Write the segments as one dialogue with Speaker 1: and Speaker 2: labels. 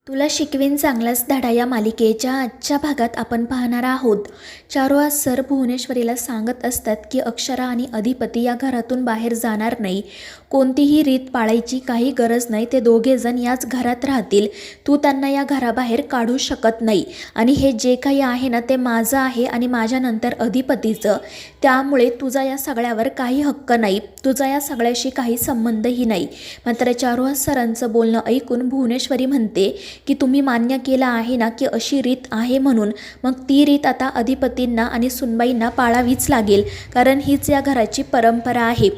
Speaker 1: तुला शिकवीन चांगलाच धडा या मालिकेच्या आजच्या भागात आपण पाहणार आहोत. चारुहास सर भुवनेश्वरीला सांगत असतात की अक्षरा आणि अधिपती या घरातून बाहेर जाणार नाही. कोणतीही रीत पाळायची काही गरज नाही. ते दोघेजण याच घरात राहतील. तू त्यांना या घराबाहेर काढू शकत नाही आणि हे जे काही आहे ना ते माझं आहे आणि माझ्यानंतर अधिपतीचं. त्यामुळे तुझा या सगळ्यावर काही हक्क नाही. तुझा या सगळ्याशी काही संबंधही नाही. मात्र चारुहास सरांचं बोलणं ऐकून भुवनेश्वरी म्हणते की तुम्ही मान्य केलं आहे ना की अशी रीत आहे म्हणून, मग ती रीत आता अधिपतींना आणि सुनबाईंना पाळावीच लागेल, कारण हीच या घराची परंपरा आहे.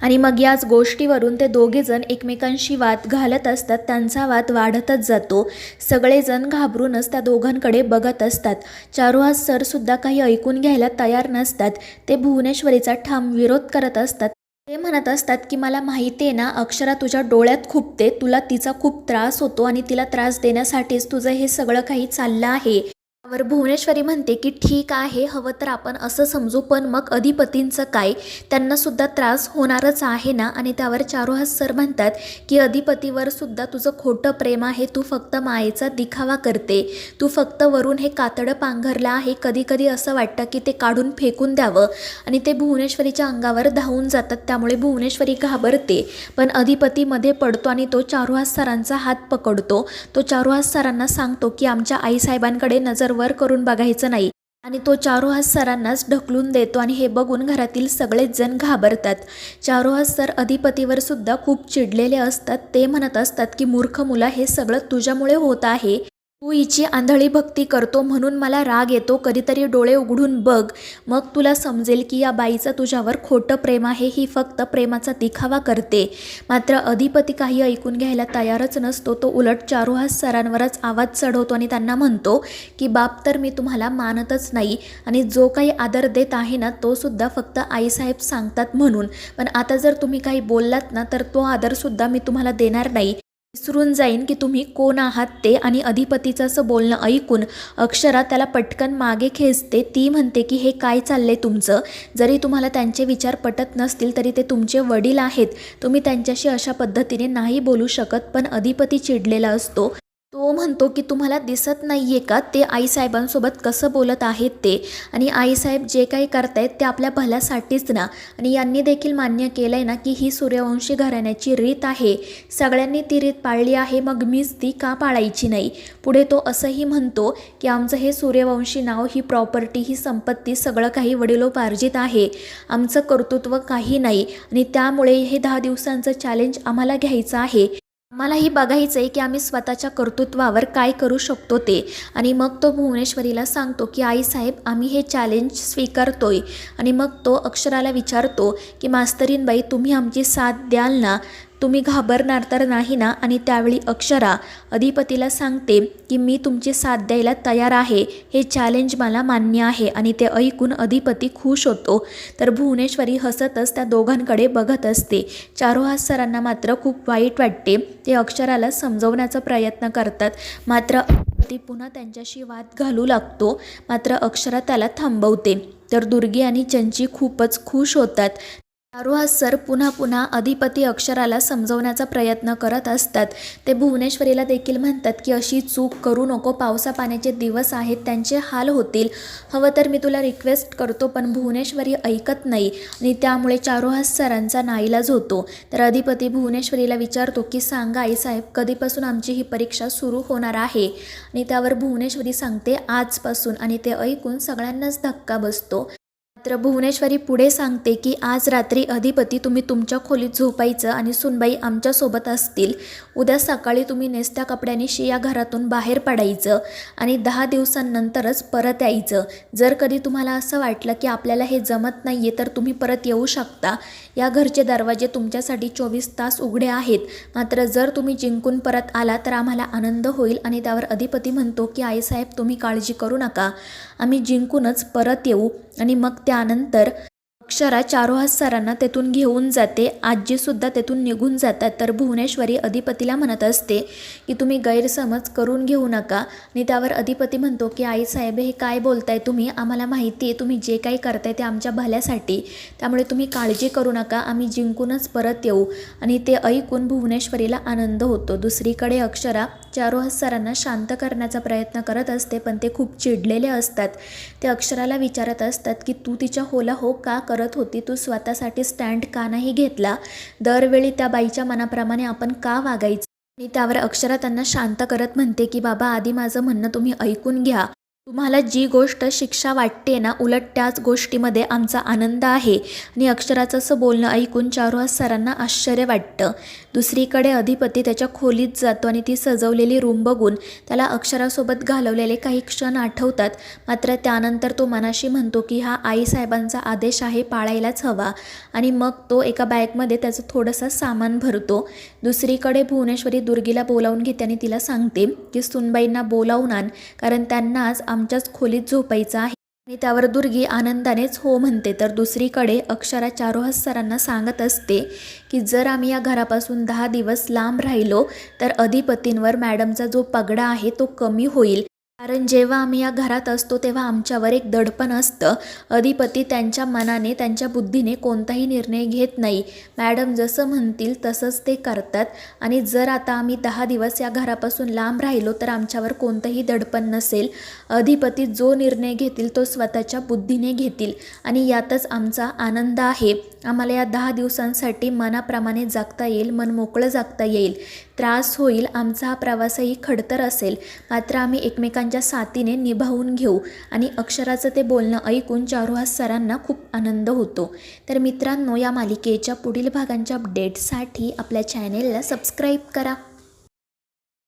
Speaker 1: आणि मग याच गोष्टीवरून ते दोघेजण एकमेकांशी वाद घालत असतात. त्यांचा वाद वाढतच जातो. सगळेजण घाबरूनच त्या दोघांकडे बघत असतात. चारुहास सरसुद्धा काही ऐकून घ्यायला तयार नसतात. ते भुवनेश्वरीचा ठाम विरोध करत असतात. ते म्हणत असतात की मला माहिती आहे ना, अक्षरा तुझ्या डोळ्यात खुपते, तुला तिचा खूप त्रास होतो आणि तिला त्रास देण्यासाठीच तुझं हे सगळं काही चाललं आहे. वर भुवनेश्वरी म्हणते की ठीक आहे, हवं तर आपण असं समजू, पण मग अधिपतींचं काय? त्यांनासुद्धा त्रास होणारच आहे ना. आणि त्यावर चारुहास सर म्हणतात की अधिपतीवर सुद्धा तुझं खोटं प्रेम आहे. तू फक्त मायेचा दिखावा करते. तू फक्त वरून हे कातडं पांघरलं आहे. कधी कधी असं वाटतं की ते काढून फेकून द्यावं. आणि ते भुवनेश्वरीच्या अंगावर धावून जातात. त्यामुळे भुवनेश्वरी घाबरते. पण अधिपती मध्ये पडतो आणि तो चारुहास सरांचा हात पकडतो. तो चारुहास सरांना सांगतो की आमच्या आईसाहेबांकडे नजर वर करून बघायचं नाही. आणि तो चारुहास सरांनाच ढकलून देतो. आणि हे बघून घरातील सगळेच जण घाबरतात. चारुहास सर अधिपतीवर सुद्धा खूप चिडलेले असतात. ते म्हणत असतात की मूर्ख मुला, हे सगळं तुझ्यामुळे होत आहे. तू हिची आंधळी भक्ती करतो म्हणून मला राग येतो. कधीतरी डोळे उघडून बघ, मग तुला समजेल की या बाईचं तुझ्यावर खोटं प्रेम आहे. ही फक्त प्रेमाचा दिखावा करते. मात्र अधिपती काही ऐकून घ्यायला तयारच नसतो. तो उलट चारुहास सरांवरच आवाज चढवतो आणि त्यांना म्हणतो की बाप तर मी तुम्हाला मानतच नाही आणि जो काही आदर देत आहे ना तो सुद्धा फक्त आईसाहेब सांगतात म्हणून. पण आता जर तुम्ही काही बोललात ना तर तो आदरसुद्धा मी तुम्हाला देणार नाही. विसरून जाईन की तुम्ही कोण आहात ते. आणि अधिपतीचं असं बोलणं ऐकून अक्षरा त्याला पटकन मागे खेचते. ती म्हणते की हे काय चाललंय तुमचं? जरी तुम्हाला त्यांचे विचार पटत नसतील तरी ते तुमचे वडील आहेत. तुम्ही त्यांच्याशी अशा पद्धतीने नाही बोलू शकत. पण अधिपती चिडलेला असतो. तो म्हणतो की तुम्हाला दिसत नाही आहे का ते आईसाहेबांसोबत कसं बोलत आहेत ते? आणि आईसाहेब जे काही करतायत ते आपल्या भल्यासाठीच ना. आणि यांनी देखील मान्य केलं आहे ना की ही सूर्यवंशी घराण्याची रीत आहे. सगळ्यांनी ती रीत पाळली आहे, मग मीच ती का पाळायची नाही? पुढे तो असंही म्हणतो की आमचं हे सूर्यवंशी नाव, ही प्रॉपर्टी, ही संपत्ती सगळं काही वडिलोपार्जित आहे. आमचं कर्तृत्व काही नाही. आणि त्यामुळे हे 10 दिवसांचं चॅलेंज आम्हाला घ्यायचं आहे. आम्हालाही बघायचं आहे की आम्ही स्वतःच्या कर्तृत्वावर काय करू शकतो ते. आणि मग तो भुवनेश्वरीला सांगतो की आईसाहेब, आम्ही हे चॅलेंज स्वीकारतोय. आणि मग तो अक्षराला विचारतो की मास्तरीनबाई, तुम्ही आमची साथ द्याल ना? तुम्ही घाबरणार तर नाही ना? आणि त्यावेळी अक्षरा अधिपतीला सांगते की मी तुमची साथ द्यायला तयार आहे. हे चॅलेंज मला मान्य आहे. आणि ते ऐकून अधिपती खुश होतो. तर भुवनेश्वरी हसतच त्या दोघांकडे बघत असते. चारुहास सरांना मात्र खूप वाईट वाटते. ते अक्षराला समजवण्याचा प्रयत्न करतात. मात्र अधिपती पुन्हा त्यांच्याशी वाद घालू लागतो. मात्र अक्षरा त्याला थांबवते. तर दुर्गी आणि चंची खूपच खुश होतात. चारुहास सर पुन्हा पुन्हा अधिपती अक्षराला समजवण्याचा प्रयत्न करत असतात. ते भुवनेश्वरीला देखील म्हणतात की अशी चूक करू नको. पावसा पाण्याचे दिवस आहेत, त्यांचे हाल होतील. हवं तर मी तुला रिक्वेस्ट करतो. पण भुवनेश्वरी ऐकत नाही. आणि त्यामुळे चारुहास सरांचा नाईलाज होतो. तर अधिपती भुवनेश्वरीला विचारतो की सांगा आईसाहेब, कधीपासून आमची ही परीक्षा सुरू होणार आहे? आणि त्यावर भुवनेश्वरी सांगते आजपासून. आणि ते ऐकून सगळ्यांनाच धक्का बसतो. मात्र भुवनेश्वरी पुढे सांगते की आज रात्री अधिपती तुम्ही तुमच्या खोलीत झोपायचं आणि सुनबाई आमच्यासोबत असतील. उद्या सकाळी तुम्ही नेसत्या कपड्यांनीशी या घरातून बाहेर पडायचं आणि 10 दिवसांनंतरच परत यायचं. जर कधी तुम्हाला असं वाटलं की आपल्याला हे जमत नाही आहे तर तुम्ही परत येऊ शकता. या घरचे दरवाजे तुमच्यासाठी 24 तास उघडे आहेत. मात्र जर तुम्ही जिंकून परत आला तर आम्हाला आनंद होईल. आणि त्यावर अधिपती म्हणतो की आईसाहेब, तुम्ही काळजी करू नका, आम्ही जिंकूनच परत येऊ. आणि मग त्यानंतर अक्षरा चारुहास सरांना तेथून घेऊन जाते. आजीसुद्धा तेथून निघून जातात. तर भुवनेश्वरी अधिपतीला म्हणत असते की तुम्ही गैरसमज करून घेऊ नका. आणि त्यावर अधिपती म्हणतो की आईसाहेब, हे काय बोलताय तुम्ही? आम्हाला माहिती आहे तुम्ही जे काही करताय ते आमच्या भल्यासाठी. त्यामुळे तुम्ही काळजी करू नका, आम्ही जिंकूनच परत येऊ. आणि ते ऐकून भुवनेश्वरीला आनंद होतो. दुसरीकडे अक्षरा चारुहास सरांना शांत करण्याचा प्रयत्न करत असते, पण ते खूप चिडलेले असतात. ते अक्षराला विचारत असतात की तू तिच्या होला हो का करत होती, तू स्वतःसाठी स्टँड का नाही घेतला, दरवेळी त्या बाईच्या मनाप्रमाणे आपण का वागायचं. आणि त्यावर अक्षरा त्यांना शांत करत म्हणते की बाबा, आधी माझं म्हणणं तुम्ही ऐकून घ्या. तुम्हाला जी गोष्ट शिक्षा वाटते ना, उलट त्याच गोष्टीमध्ये आमचा आनंद आहे. आणि अक्षराचं असं बोलणं ऐकून चारुहास सरांना आश्चर्य वाटतं. दुसरीकडे अधिपती त्याच्या खोलीत जातो आणि ती सजवलेली रूम बघून त्याला अक्षरासोबत घालवलेले काही क्षण आठवतात. मात्र त्यानंतर तो मनाशी म्हणतो की हा आईसाहेबांचा आदेश आहे, पाळायलाच हवा. आणि मग तो एका बॅगमध्ये त्याचं थोडंसं सामान भरतो. दुसरीकडे भुवनेश्वरी दुर्गीला बोलावून घेते आणि तिला सांगते की सुनबाईंना बोलावून आण, कारण त्यांना आज आमच्याच खोलीत झोपायचं आहे. आणि त्यावर दुर्गी आनंदानेच हो म्हणते. तर दुसरीकडे अक्षरा चारुहास सरांना सांगत असते की जर आम्ही या घरापासून 10 दिवस लांब राहिलो तर अधिपतींवर मॅडमचा जो पगडा आहे तो कमी होईल. कारण जेव्हा आम्ही या घरात असतो तेव्हा आमच्यावर एक दडपण असतं. अधिपती त्यांच्या मनाने, त्यांच्या बुद्धीने कोणताही निर्णय घेत नाही. मॅडम जसं म्हणतील तसंच ते करतात. आणि जर आता आम्ही 10 दिवस या घरापासून लांब राहिलो तर आमच्यावर कोणतंही दडपण नसेल. अधिपती जो निर्णय घेतील तो स्वतःच्या बुद्धीने घेतील आणि यातच आमचा आनंद आहे. आम्हाला या 10 दिवसांसाठी मनाप्रमाणे जगता येईल, मन मोकळं जगता येईल. त्रास होईल, आमचा हा प्रवासही खडतर असेल, मात्र आम्ही एकमेकांच्या साथीने निभावून घेऊ. आणि अक्षराचं ते बोलणं ऐकून चारुहास सरांना खूप आनंद होतो. तर मित्रांनो, या मालिकेच्या पुढील भागांच्या अपडेटसाठी आपल्या चॅनेलला सबस्क्राईब करा.